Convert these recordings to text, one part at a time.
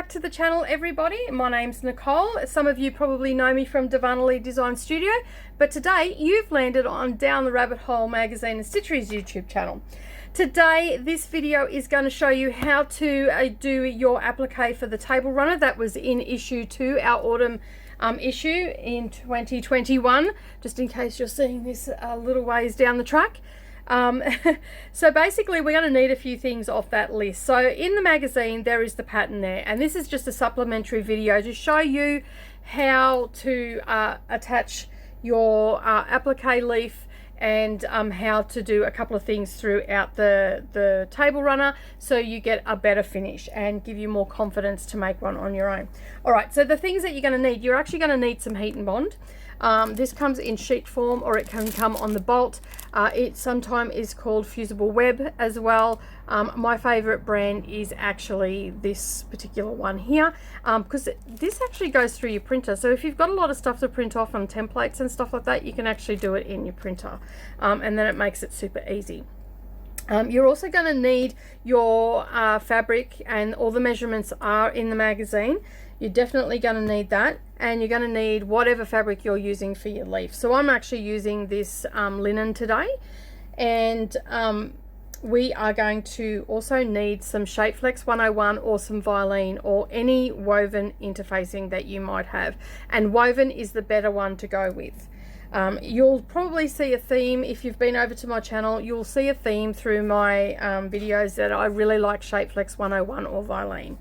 To the channel, everybody. My name's Nicole. Some of you probably know me from Divinely Design Studio, but today you've landed on Down the Rabbit Hole Magazine and Stitchery's YouTube channel. Today this video is going to show you how to do your applique for the table runner that was in issue 2, our autumn issue in 2021, just in case you're seeing this a little ways down the track. So basically we're going to need a few things off that list. So in the magazine there is the pattern there, and this is just a supplementary video to show you how to attach your applique leaf and how to do a couple of things throughout the table runner so you get a better finish and give you more confidence to make one on your own. Alright, so the things that you're going to need, you're actually going to need some heat and bond. This comes in sheet form, or it can come on the bolt. It sometimes is called fusible web as well. My favorite brand is actually this particular one here, because this actually goes through your printer. So if you've got a lot of stuff to print off on templates and stuff like that, you can actually do it in your printer, and then it makes it super easy. You're also going to need your fabric, and all the measurements are in the magazine. You're definitely going to need that, and you're going to need whatever fabric you're using for your leaf. So I'm actually using this linen today, and we are going to also need some Shapeflex 101 or some Vilene or any woven interfacing that you might have, and woven is the better one to go with. You'll probably see a theme if you've been over to my channel. You'll see a theme through my videos that I really like Shapeflex 101 or Vilene.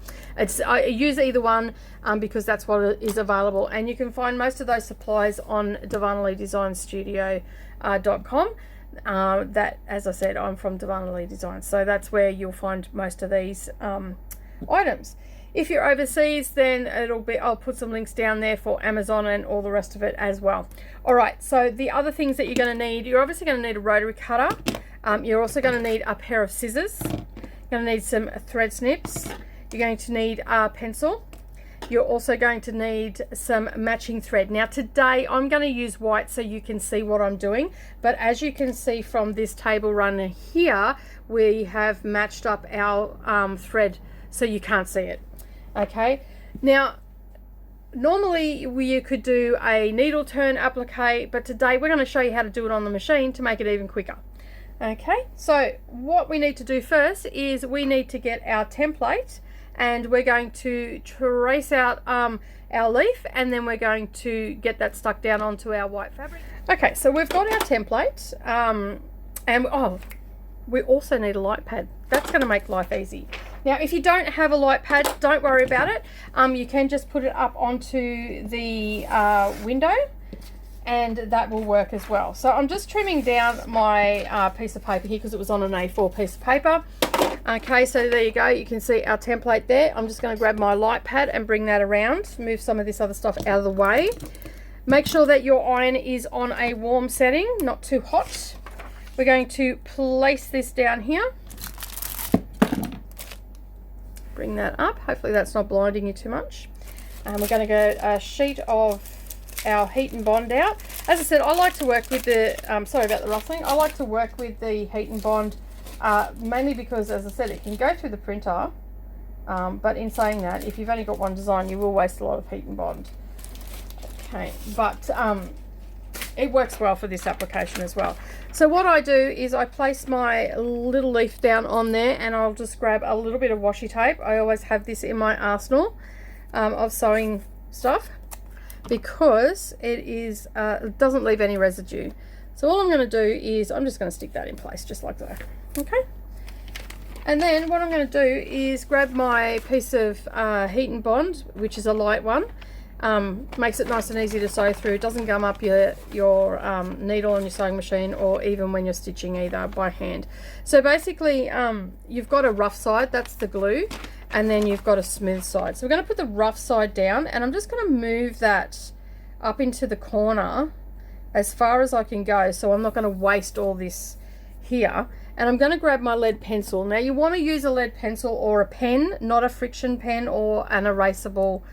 I use either one because that's what is available, and you can find most of those supplies on divinelydesignstudio.com. That, as I said, I'm from Divinely Design, so that's where you'll find most of these items. If you're overseas, then I'll put some links down there for Amazon and all the rest of it as well. All right, so the other things that you're going to need, you're obviously going to need a rotary cutter. You're also going to need a pair of scissors. You're going to need some thread snips. You're going to need a pencil. You're also going to need some matching thread. Now today I'm going to use white so you can see what I'm doing, but as you can see from this table runner here, we have matched up our thread so you can't see it. Okay, now normally you could do a needle turn applique, but today we're going to show you how to do it on the machine to make it even quicker. Okay, so what we need to do first is we need to get our template, and we're going to trace out our leaf, and then we're going to get that stuck down onto our white fabric. Okay, so we've got our template, and we also need a light pad. That's going to make life easy. Now if you don't have a light pad, don't worry about it. You can just put it up onto the window, and that will work as well. So I'm just trimming down my piece of paper here because it was on an A4 piece of paper. Okay, so there you go, you can see our template there. I'm just going to grab my light pad and bring that around, move some of this other stuff out of the way. Make sure that your iron is on a warm setting, not too hot. We're going to place this down here. Bring that up. Hopefully that's not blinding you too much. We're going to go a sheet of our heat and bond out. As I said, I like to work with the, sorry about the rustling, I like to work with the heat and bond mainly because, as I said, it can go through the printer, but in saying that, if you've only got one design, you will waste a lot of heat and bond. Okay, but it works well for this application as well. So what I do is I place my little leaf down on there, and I'll just grab a little bit of washi tape. I always have this in my arsenal of sewing stuff because it doesn't leave any residue. So all I'm going to do is I'm just going to stick that in place just like that. Okay, and then what I'm going to do is grab my piece of heat and bond, which is a light one. Makes it nice and easy to sew through. It doesn't gum up your needle on your sewing machine, or even when you're stitching either by hand. So basically you've got a rough side, that's the glue, and then you've got a smooth side. So we're going to put the rough side down, and I'm just going to move that up into the corner as far as I can go, so I'm not going to waste all this here. And I'm going to grab my lead pencil. Now you want to use a lead pencil or a pen, not a friction pen or an erasable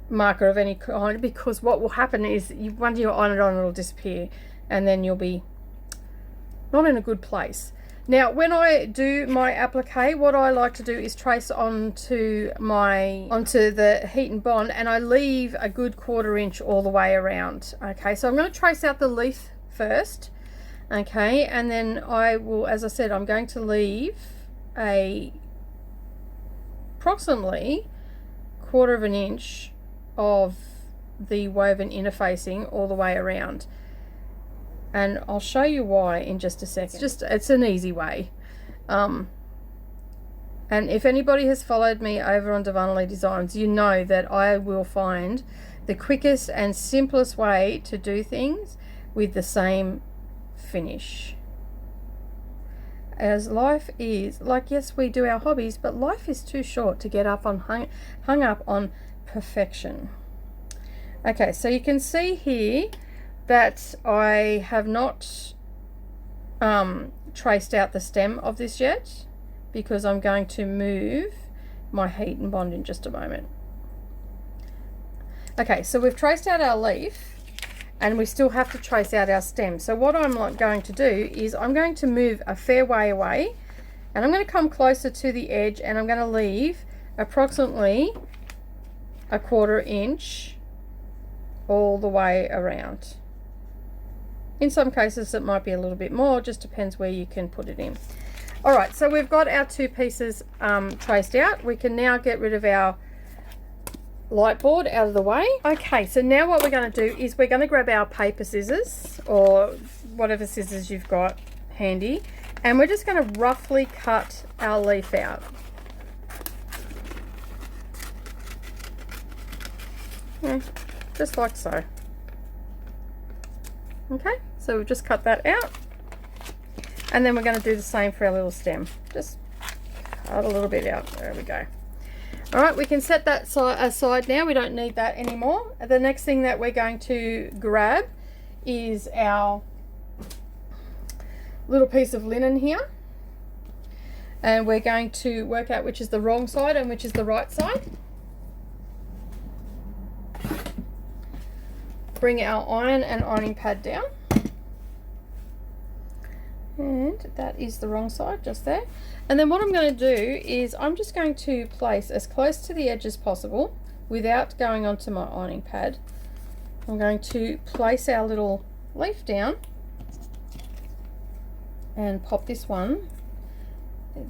marker of any kind, because what will happen is once you iron it on, it'll disappear, and then you'll be not in a good place. Now when I do my applique, what I like to do is trace onto the heat and bond, and I leave a good 1/4 inch all the way around. Okay, so I'm going to trace out the leaf first. Okay, and then I will, as I said, I'm going to leave approximately 1/4 inch of the woven interfacing all the way around. And I'll show you why in just a second. It's an easy way. And if anybody has followed me over on Divinely Designs, you know that I will find the quickest and simplest way to do things with the same finish. As life is, like, yes, we do our hobbies, but life is too short to get up on hung up on perfection. Okay, so you can see here that I have not traced out the stem of this yet, because I'm going to move my heat and bond in just a moment. Okay, so we've traced out our leaf, and we still have to trace out our stem. So what I'm going to do is I'm going to move a fair way away, and I'm going to come closer to the edge, and I'm going to leave approximately a 1/4 inch all the way around. In some cases it might be a little bit more, just depends where you can put it in. All right, so we've got our 2 pieces traced out. We can now get rid of our light board out of the way. Okay, so now what we're going to do is we're going to grab our paper scissors, or whatever scissors you've got handy, and we're just going to roughly cut our leaf out. Yeah, just like so. Okay, so we've just cut that out, and then we're going to do the same for our little stem. Just cut a little bit out. There we go. All right, we can set that aside now. We don't need that anymore. The next thing that we're going to grab is our little piece of linen here, and we're going to work out which is the wrong side and which is the right side. Bring our iron and ironing pad down, and that is the wrong side just there. And then what I'm going to do is I'm just going to place as close to the edge as possible without going onto my ironing pad. I'm going to place our little leaf down and pop this one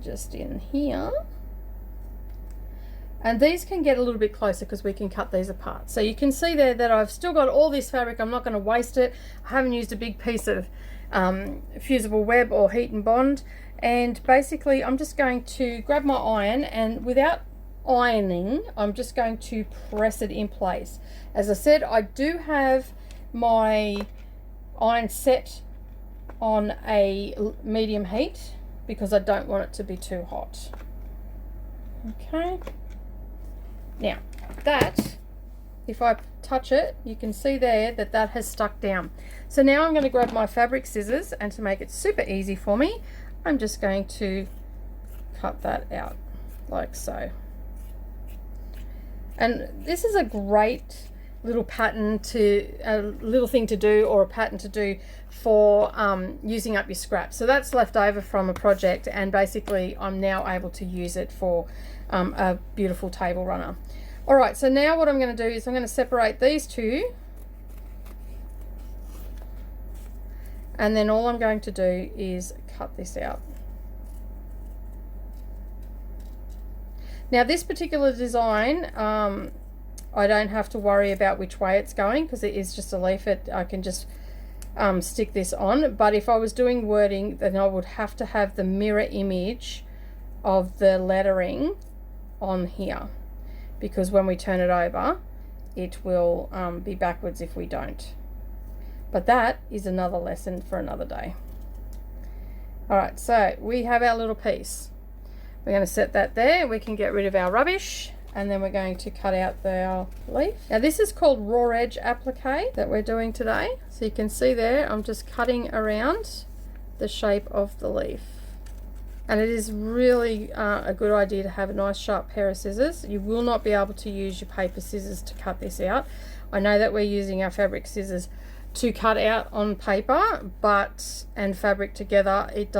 just in here. And these can get a little bit closer because we can cut these apart. So you can see there that I've still got all this fabric. I'm not going to waste it. I haven't used a big piece of fusible web or heat and bond. And basically I'm just going to grab my iron, and without ironing, I'm just going to press it in place. As I said, I do have my iron set on a medium heat because I don't want it to be too hot. Okay. Now that, if I touch it, you can see there that that has stuck down. So now I'm going to grab my fabric scissors, and to make it super easy for me, I'm just going to cut that out like so. And this is a great little pattern a little thing to do, or a pattern to do for using up your scraps. So that's left over from a project, and basically I'm now able to use it for a beautiful table runner. All right, so now what I'm going to do is I'm going to separate these two, and then all I'm going to do is cut this out. Now this particular design, I don't have to worry about which way it's going because it is just a leaf. I can just stick this on. But if I was doing wording, then I would have to have the mirror image of the lettering on here, because when we turn it over, it will be backwards if we don't. But that is another lesson for another day. All right, so we have our little piece. We're going to set that there. We can get rid of our rubbish, and then we're going to cut out our leaf. Now this is called Raw Edge Applique that we're doing today. So you can see there, I'm just cutting around the shape of the leaf. And it is really a good idea to have a nice sharp pair of scissors. You will not be able to use your paper scissors to cut this out. I know that we're using our fabric scissors to cut out on paper, but and fabric together, it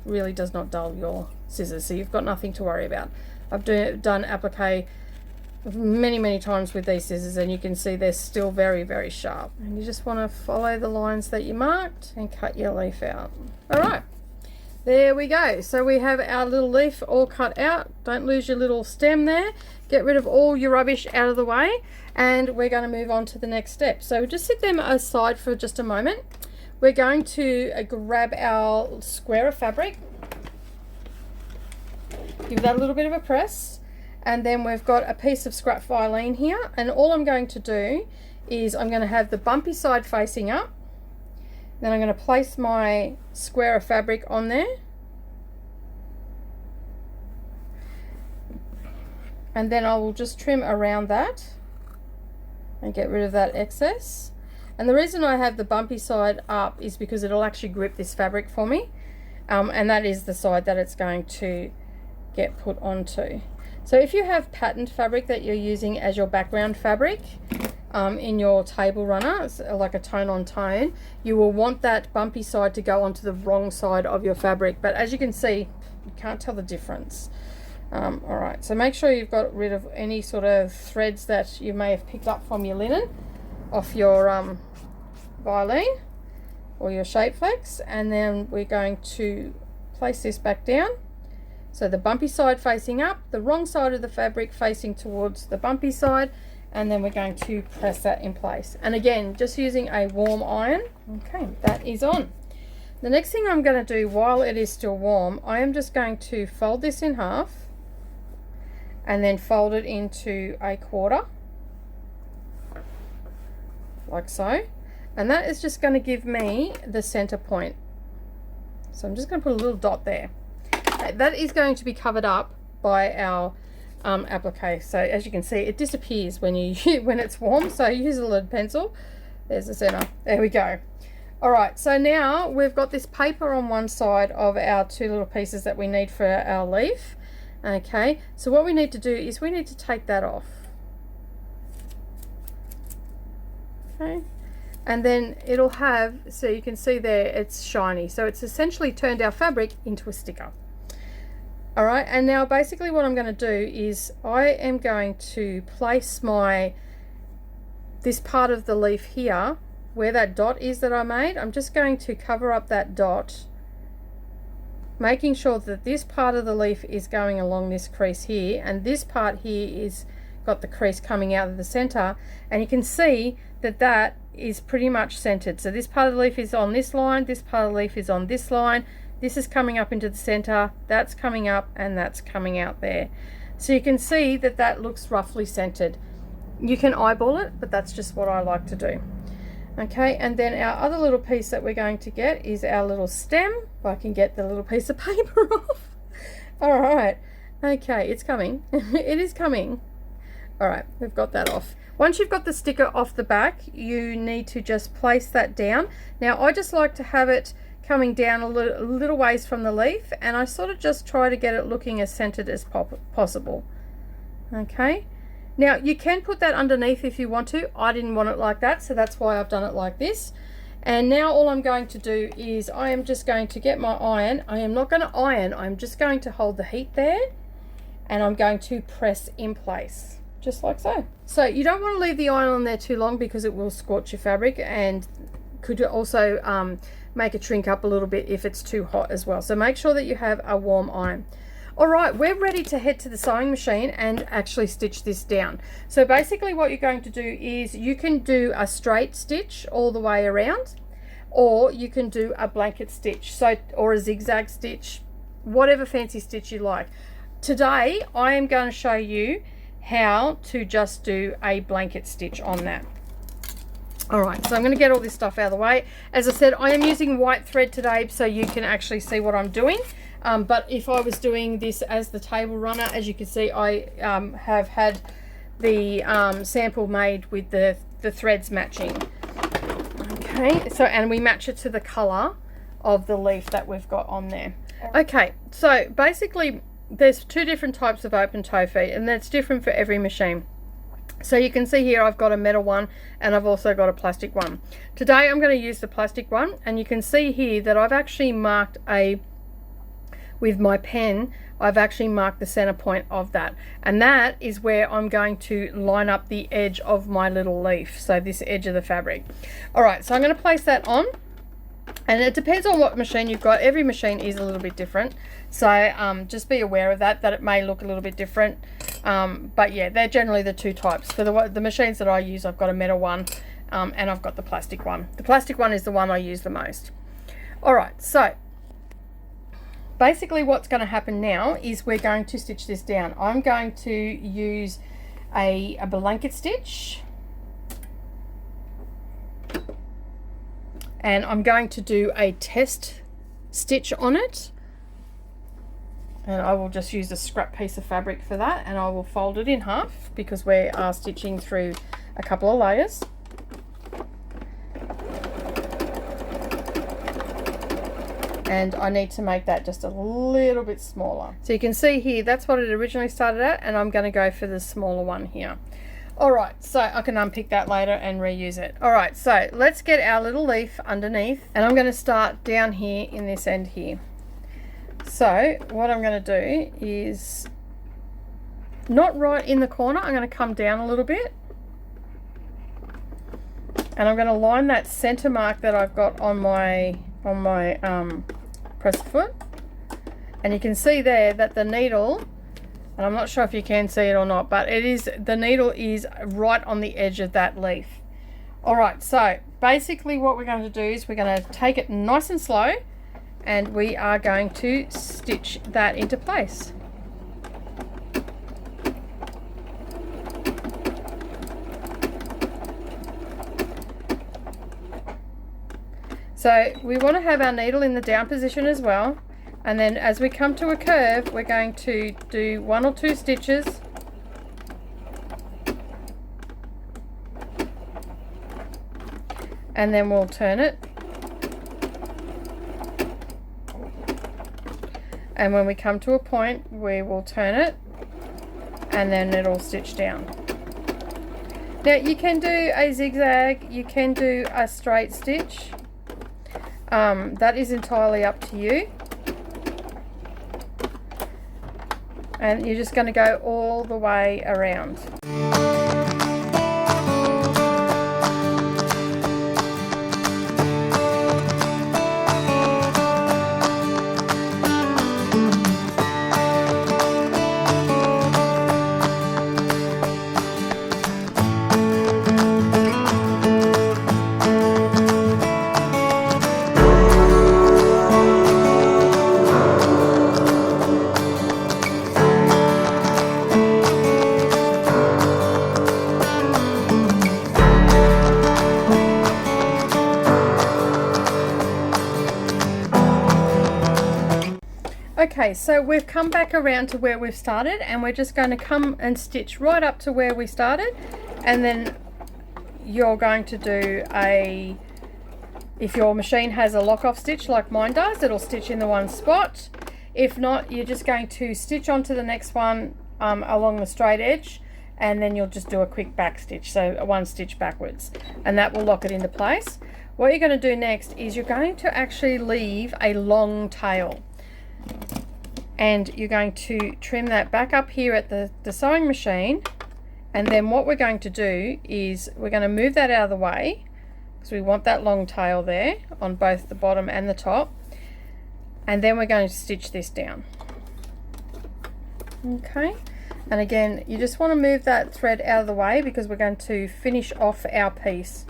really does not dull your scissors, so you've got nothing to worry about. I've done applique many times with these scissors, and you can see they're still very sharp. And you just want to follow the lines that you marked and cut your leaf out. All right, there we go. So we have our little leaf all cut out. Don't lose your little stem there. Get rid of all your rubbish out of the way, and we're going to move on to the next step. So just set them aside for just a moment. We're going to grab our square of fabric, give that a little bit of a press, and then we've got a piece of scrap filing here, and all I'm going to do is I'm going to have the bumpy side facing up. Then I'm going to place my square of fabric on there, and then I will just trim around that and get rid of that excess. And the reason I have the bumpy side up is because it'll actually grip this fabric for me, and that is the side that it's going to get put onto. So if you have patterned fabric that you're using as your background fabric in your table runner, like a tone on tone, you will want that bumpy side to go onto the wrong side of your fabric, but as you can see, you can't tell the difference. Alright, so make sure you've got rid of any sort of threads that you may have picked up from your linen off your violin or your shape flex, and then we're going to place this back down. So the bumpy side facing up, the wrong side of the fabric facing towards the bumpy side, and then we're going to press that in place. And again, just using a warm iron. Okay, that is on. The next thing I'm going to do while it is still warm, I am just going to fold this in half and then fold it into a quarter, like so. And that is just going to give me the center point. So I'm just going to put a little dot there. Okay, that is going to be covered up by our applique. So as you can see, it disappears when it's warm, so use a lead pencil. There's the center. There we go. All right, so now we've got this paper on one side of our two little pieces that we need for our leaf. Okay, so what we need to do is we need to take that off. Okay, and then it'll have, so you can see there, it's shiny. So it's essentially turned our fabric into a sticker. All right, and now basically what I'm going to do is I am going to place this part of the leaf here, where that dot is that I made. I'm just going to cover up that dot, making sure that this part of the leaf is going along this crease here, and this part here is got the crease coming out of the center, and you can see that that is pretty much centered. So this part of the leaf is on this line, this part of the leaf is on this line, this is coming up into the center, that's coming up, and that's coming out there. So you can see that that looks roughly centered. You can eyeball it, but that's just what I like to do. Okay, and then our other little piece that we're going to get is our little stem. If I can get the little piece of paper off. All right, okay, it's coming. It is coming. All right, we've got that off. Once you've got the sticker off the back, you need to just place that down. Now I just like to have it coming down a little ways from the leaf, and I sort of just try to get it looking as centered as possible. Okay, now you can put that underneath if you want to. I didn't want it like that, so that's why I've done it like this. And now all I'm going to do is I am just going to get my iron. I am not going to iron, I'm just going to hold the heat there, and I'm going to press in place, just like so. So you don't want to leave the iron on there too long because it will scorch your fabric, and could also make it shrink up a little bit if it's too hot as well. So make sure that you have a warm iron. All right, we're ready to head to the sewing machine and actually stitch this down. So basically what you're going to do is you can do a straight stitch all the way around, or you can do a blanket stitch, or a zigzag stitch, whatever fancy stitch you like. Today I am going to show you how to just do a blanket stitch on that. All right, so I'm going to get all this stuff out of the way. As I said, I am using white thread today so you can actually see what I'm doing. But if I was doing this as the table runner, as you can see, I have had the sample made with the threads matching. Okay, so, and we match it to the color of the leaf that we've got on there. Okay, so basically there's two different types of open toe feet, and that's different for every machine. So you can see here I've got a metal one and I've also got a plastic one. Today I'm going to use the plastic one, and you can see here that I've actually marked with my pen, I've actually marked the center point of that, and that is where I'm going to line up the edge of my little leaf, so this edge of the fabric. Alright, so I'm going to place that on, and it depends on what machine you've got. Every machine is a little bit different, so just be aware of that it may look a little bit different, but yeah, they're generally the two types. For the machines that I use, I've got a metal one and I've got the plastic one. The plastic one is the one I use the most. Alright, so basically what's going to happen now is we're going to stitch this down. I'm going to use a blanket stitch, and I'm going to do a test stitch on it, and I will just use a scrap piece of fabric for that, and I will fold it in half because we are stitching through a couple of layers. And I need to make that just a little bit smaller. So you can see here, that's what it originally started at, and I'm going to go for the smaller one here. Alright, so I can unpick that later and reuse it. Alright, so let's get our little leaf underneath, and I'm going to start down here in this end here. So what I'm going to do is, not right in the corner, I'm going to come down a little bit, and I'm going to line that center mark that I've got on my press foot, and you can see there that the needle, and I'm not sure if you can see it or not, but the needle is right on the edge of that leaf. Alright, so basically what we're going to do is we're going to take it nice and slow, and we are going to stitch that into place. So we want to have our needle in the down position as well, and then as we come to a curve, we're going to do 1 or 2 stitches, and then we'll turn it, and when we come to a point we will turn it, and then it'll stitch down. Now you can do a zigzag, you can do a straight stitch. That is entirely up to you, and you're just going to go all the way around. Okay, so we've come back around to where we've started, and we're just going to come and stitch right up to where we started, and then you're going to do if your machine has a lock-off stitch like mine does, it'll stitch in the one spot. If not, you're just going to stitch onto the next one along the straight edge, and then you'll just do a quick back stitch, so 1 stitch backwards, and that will lock it into place. What you're going to do next is you're going to actually leave a long tail, and you're going to trim that back up here at the sewing machine, and then what we're going to do is we're going to move that out of the way because we want that long tail there on both the bottom and the top, and then we're going to stitch this down. Okay, and again you just want to move that thread out of the way because we're going to finish off our piece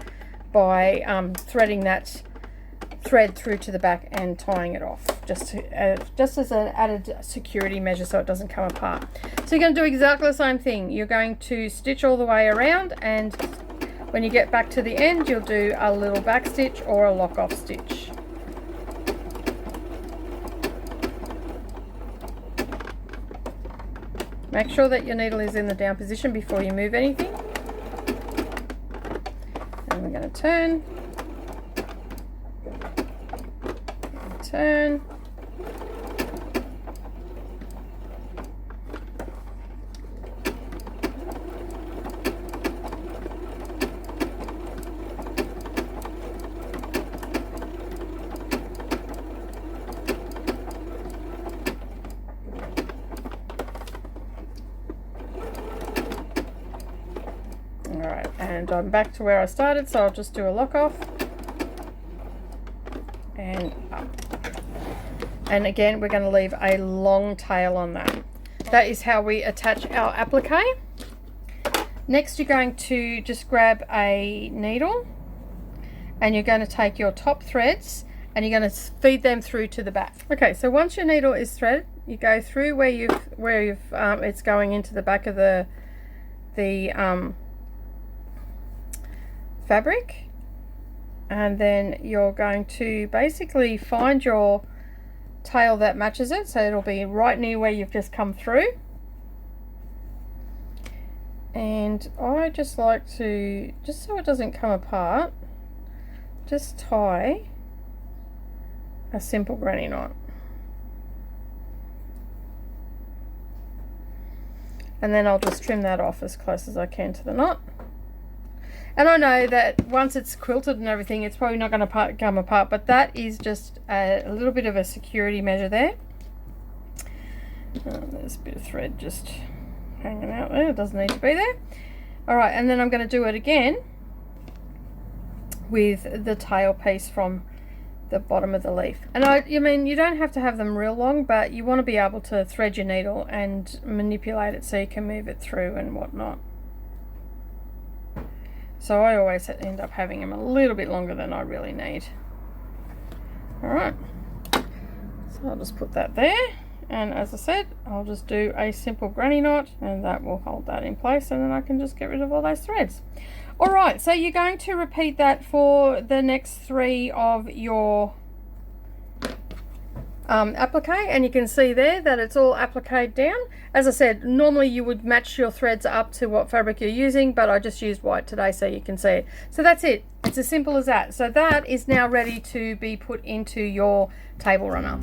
by threading that thread through to the back and tying it off, just as an added security measure so it doesn't come apart. So you're going to do exactly the same thing. You're going to stitch all the way around, and when you get back to the end you'll do a little back stitch or a lock off stitch. Make sure that your needle is in the down position before you move anything. And we're going to turn, turn. Alright, and I'm back to where I started, so I'll just do a lock off and up. And again, we're going to leave a long tail on that. That is how we attach our applique. Next, you're going to just grab a needle and you're going to take your top threads and you're going to feed them through to the back. Okay, so once your needle is threaded, you go through where it's going into the back of the fabric, and then you're going to basically find your tail that matches it, so it'll be right near where you've just come through. And I just like to, just so it doesn't come apart, just tie a simple granny knot. And then I'll just trim that off as close as I can to the knot. And I know that once it's quilted and everything, it's probably not going to come apart, but that is just a little bit of a security measure there. There's a bit of thread just hanging out there. It doesn't need to be there. Alright, and then I'm going to do it again with the tail piece from the bottom of the leaf. And I mean, you don't have to have them real long, but you want to be able to thread your needle and manipulate it so you can move it through and whatnot. So I always end up having them a little bit longer than I really need. Alright, so I'll just put that there, and as I said, I'll just do a simple granny knot and that will hold that in place, and then I can just get rid of all those threads. Alright, so you're going to repeat that for the next 3 of your applique, and you can see there that it's all appliqued down. As I said, normally you would match your threads up to what fabric you're using, but I just used white today so you can see it. So that's it. It's as simple as that. So that is now ready to be put into your table runner.